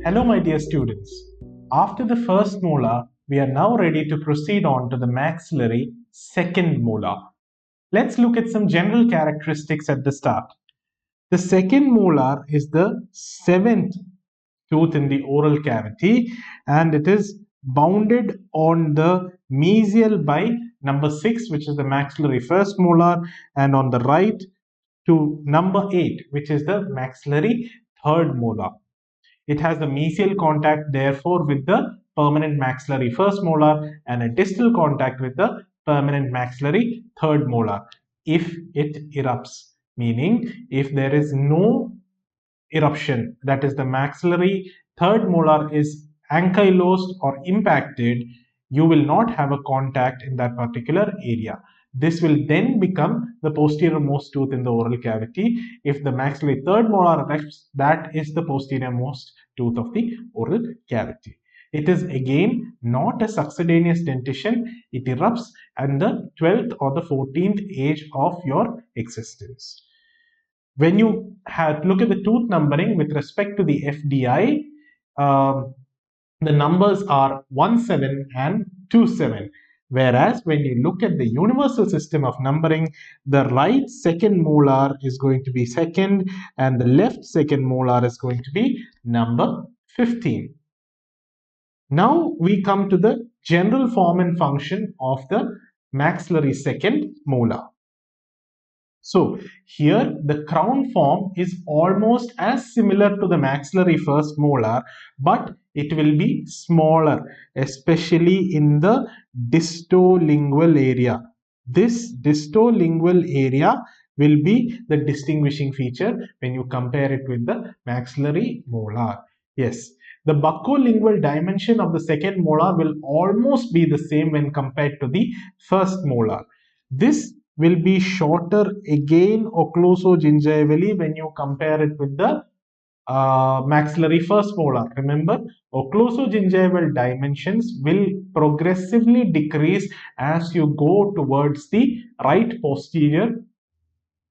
Hello my dear students. After the first molar, we are now ready to proceed on to the maxillary second molar. Let's look at some general characteristics at the start. The second molar is the seventh tooth in the oral cavity and it is bounded on the mesial by number 6, which is the maxillary first molar, and on the right to number 8, which is the maxillary third molar. It has the mesial contact therefore with the permanent maxillary first molar and a distal contact with the permanent maxillary third molar if it erupts, meaning if there is no eruption, that is the maxillary third molar is ankylosed or impacted, you will not have a contact in that particular area. This will then become the posterior most tooth in the oral cavity. If the maxillary third molar erupts, that is the posterior most tooth of the oral cavity. It is again not a succedaneous dentition. It erupts in the 12th or the 14th age of your existence. When you look at the tooth numbering with respect to the FDI, the numbers are 17 and 27. Whereas when you look at the universal system of numbering, the right second molar is going to be second and the left second molar is going to be number 15. Now we come to the general form and function of the maxillary second molar. So here the crown form is almost as similar to the maxillary first molar, but it will be smaller, especially in the distolingual area. This distolingual area will be the distinguishing feature when you compare it with the maxillary molar. Yes, the buccolingual dimension of the second molar will almost be the same when compared to the first molar. This will be shorter again occlusogingivally when you compare it with the maxillary first molar. Remember, occlusogingival dimensions will progressively decrease as you go towards the right posterior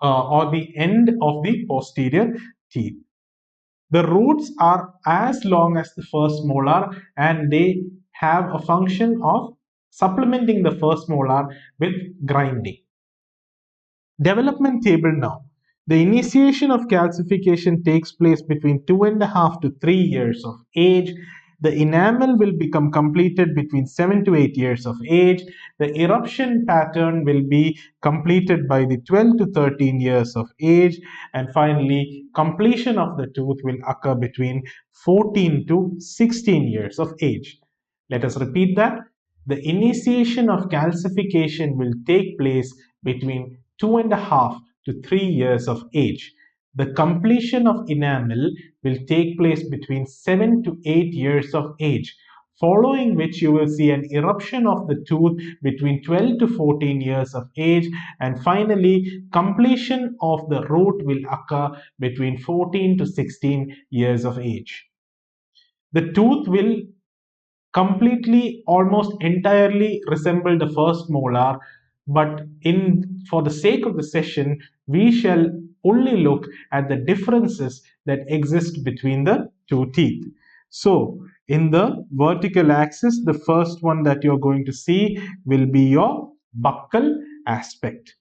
or the end of the posterior teeth. The roots are as long as the first molar and they have a function of supplementing the first molar with grinding. Development table now. The initiation of calcification takes place between 2.5 to 3 years of age. The enamel will become completed between 7 to 8 years of age. The eruption pattern will be completed by the 12 to 13 years of age. And finally, completion of the tooth will occur between 14 to 16 years of age. Let us repeat that. The initiation of calcification will take place between 2.5 to 3 years of age. The completion of enamel will take place between 7 to 8 years of age, following which you will see an eruption of the tooth between 12 to 14 years of age, and finally completion of the root will occur between 14 to 16 years of age. The tooth will completely, almost entirely resemble the first molar, but for the sake of the session, we shall only look at the differences that exist between the two teeth. So, in the vertical axis, the first one that you're going to see will be your buccal aspect.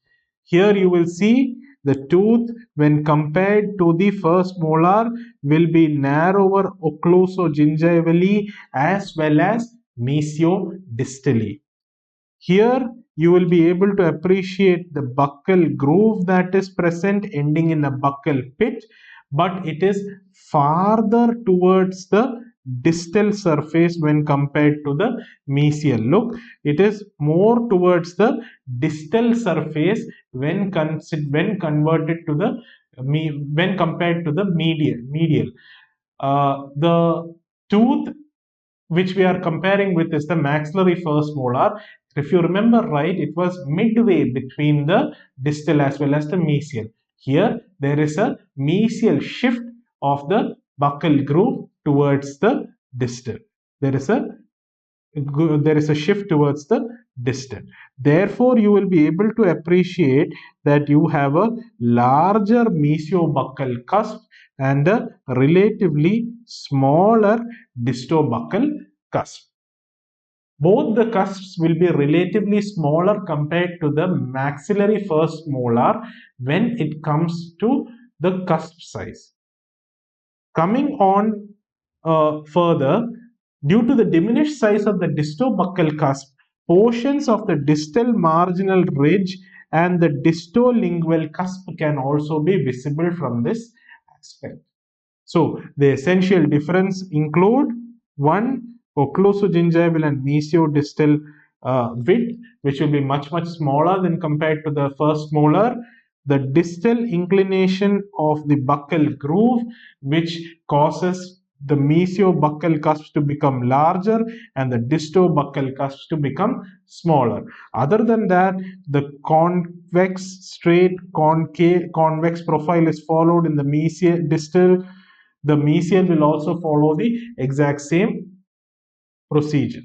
Here you will see the tooth when compared to the first molar will be narrower occlusogingivally as well as mesiodistally. Here you will be able to appreciate the buccal groove that is present ending in a buccal pit, but it is farther towards the distal surface when compared to the mesial. Look, it is more towards the distal surface when converted to the when compared to the medial. The tooth which we are comparing with is the maxillary first molar. If you remember right, it was midway between the distal as well as the mesial. Here there is a mesial shift of the buccal groove towards the distal. There is a shift towards the distal. Therefore, you will be able to appreciate that you have a larger mesiobuccal cusp and a relatively smaller distobuccal cusp. Both the cusps will be relatively smaller compared to the maxillary first molar when it comes to the cusp size. Coming on further, due to the diminished size of the distobuccal cusp, portions of the distal marginal ridge and the distolingual cusp can also be visible from this aspect. So the essential difference include one, occlusogingival and mesiodistal width, which will be much smaller than compared to the first molar. The distal inclination of the buccal groove, which causes the mesiobuccal cusps to become larger and the distobuccal cusps to become smaller. Other than that, the convex, straight, convex profile is followed in the distal. The mesial will also follow the exact same procedure.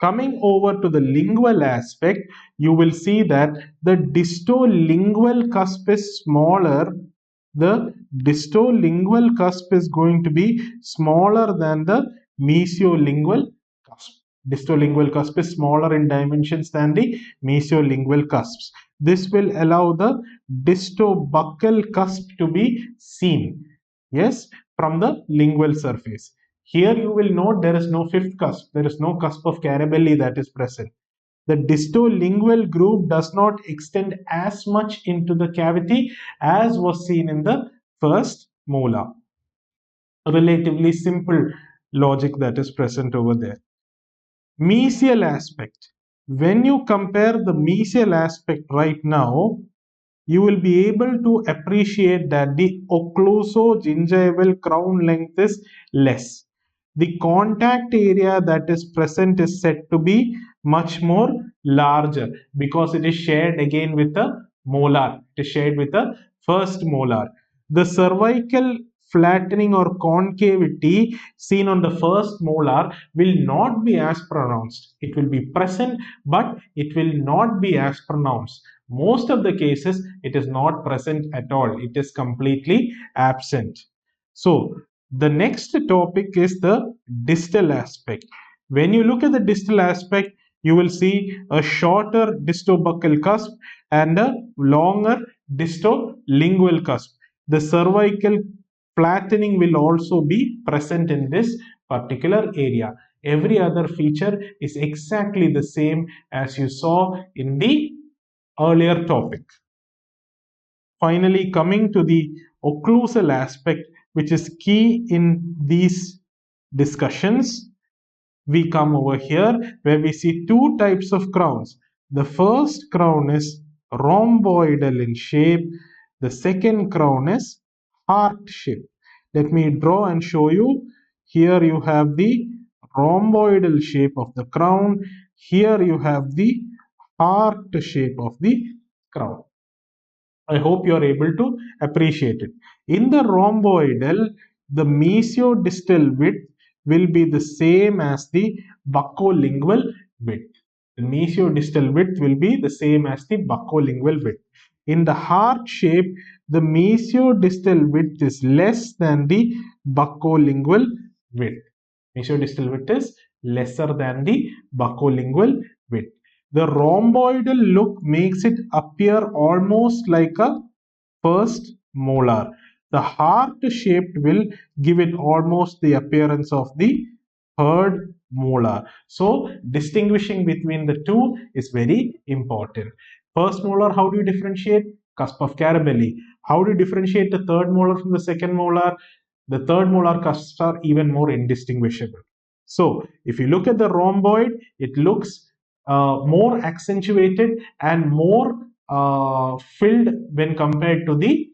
Coming over to the lingual aspect, you will see that the distolingual cusp is smaller. The distolingual cusp is going to be smaller than the mesiolingual cusp. Distolingual cusp is smaller in dimensions than the mesiolingual cusps. This will allow the distobuccal cusp to be seen, yes, from the lingual surface. Here you will note there is no fifth cusp. There is no cusp of Carabelli that is present. The distolingual groove does not extend as much into the cavity as was seen in the first molar. A relatively simple logic that is present over there. Mesial aspect. When you compare the mesial aspect right now, you will be able to appreciate that the occlusogingival crown length is less. The contact area that is present is said to be much more larger because it is shared again with the molar. It is shared with the first molar. The cervical flattening or concavity seen on the first molar will not be as pronounced. It will be present, but it will not be as pronounced. Most of the cases, it is not present at all. It is completely absent. So, the next topic is the distal aspect. When you look at the distal aspect, you will see a shorter distobuccal cusp and a longer distolingual cusp. The cervical flattening will also be present in this particular area. Every other feature is exactly the same as you saw in the earlier topic. Finally, coming to the occlusal aspect, which is key in these discussions, we come over here where we see two types of crowns. The first crown is rhomboidal in shape. The second crown is heart shape. Let me draw and show you. Here you have the rhomboidal shape of the crown. Here you have the heart shape of the crown. I hope you are able to appreciate it. In the rhomboidal, the mesiodistal width will be the same as the buccolingual width. The mesiodistal width will be the same as the buccolingual width. In the heart shape, the mesiodistal width is less than the buccolingual width. Mesiodistal width is lesser than the buccolingual width. The rhomboidal look makes it appear almost like a first molar. The heart-shaped will give it almost the appearance of the third molar. So, distinguishing between the two is very important. First molar, how do you differentiate? Cusp of Carabelli. How do you differentiate the third molar from the second molar? The third molar cusps are even more indistinguishable. So, if you look at the rhomboid, it looks more accentuated and more filled when compared to the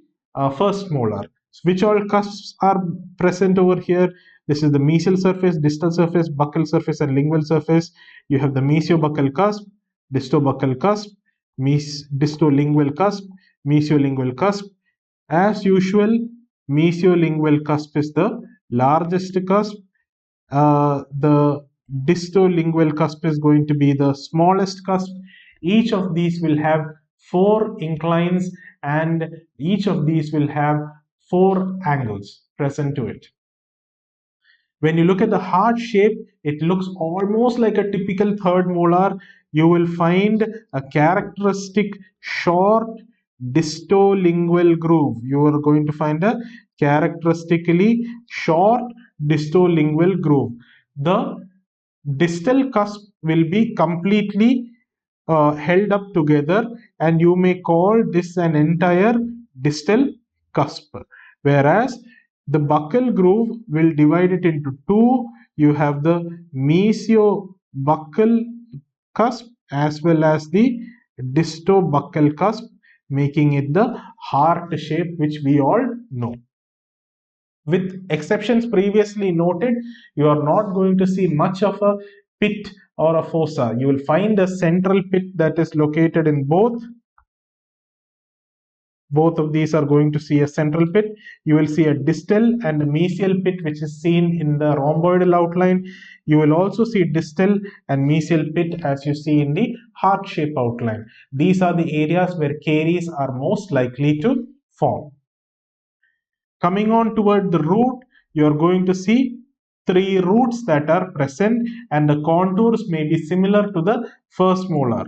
first molar. So which all cusps are present over here? This is the mesial surface, distal surface, buccal surface, and lingual surface. You have the mesiobuccal cusp, distobuccal cusp, distolingual cusp, mesiolingual cusp. As usual, mesiolingual cusp is the largest cusp. The distolingual cusp is going to be the smallest cusp. Each of these will have four inclines, and each of these will have four angles present to it. When you look at the heart shape, it looks almost like a typical third molar. You will find a characteristic short distolingual groove. You are going to find a characteristically short distolingual groove. The distal cusp will be completely held up together, and you may call this an entire distal cusp. Whereas the buccal groove will divide it into two. You have the mesio-buccal cusp as well as the disto-buccal cusp, making it the heart shape which we all know. With exceptions previously noted, you are not going to see much of a pit or a fossa. You will find a central pit that is located in both of these are going to see a central pit. You will see a distal and a mesial pit which is seen in the rhomboidal outline. You will also see distal and mesial pit as you see in the heart shape outline. These are the areas where caries are most likely to form. Coming on toward the root, you are going to see three roots that are present, and the contours may be similar to the first molar.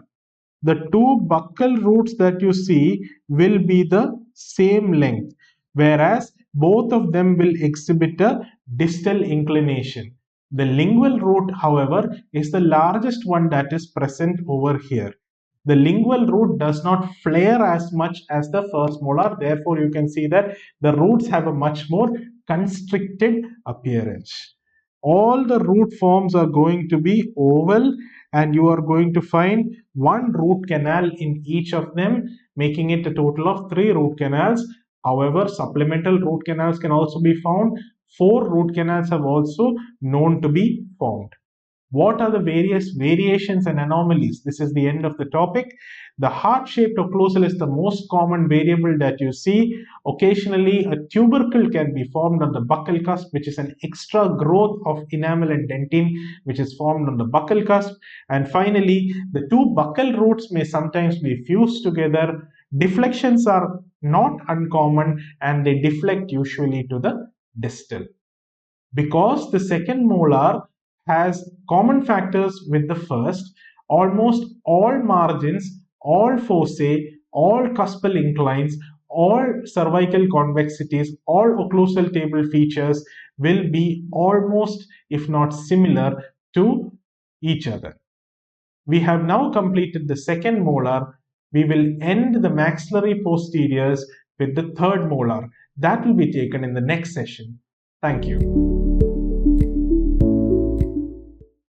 The two buccal roots that you see will be the same length, whereas both of them will exhibit a distal inclination. The lingual root, however, is the largest one that is present over here. The lingual root does not flare as much as the first molar. Therefore, you can see that the roots have a much more constricted appearance. All the root forms are going to be oval, and you are going to find one root canal in each of them, making it a total of three root canals. However, supplemental root canals can also be found. Four root canals have also known to be formed. What are the various variations and anomalies? This is the end of the topic. The heart-shaped occlusal is the most common variable that you see. Occasionally, a tubercle can be formed on the buccal cusp, which is an extra growth of enamel and dentine, which is formed on the buccal cusp. And finally, the two buccal roots may sometimes be fused together. Deflections are not uncommon, and they deflect usually to the distal. Because the second molar has common factors with the first, almost all margins, all fossae, all cuspal inclines, all cervical convexities, all occlusal table features will be almost, if not similar, to each other. We have now completed the second molar. We will end the maxillary posteriors with the third molar. That will be taken in the next session. Thank you.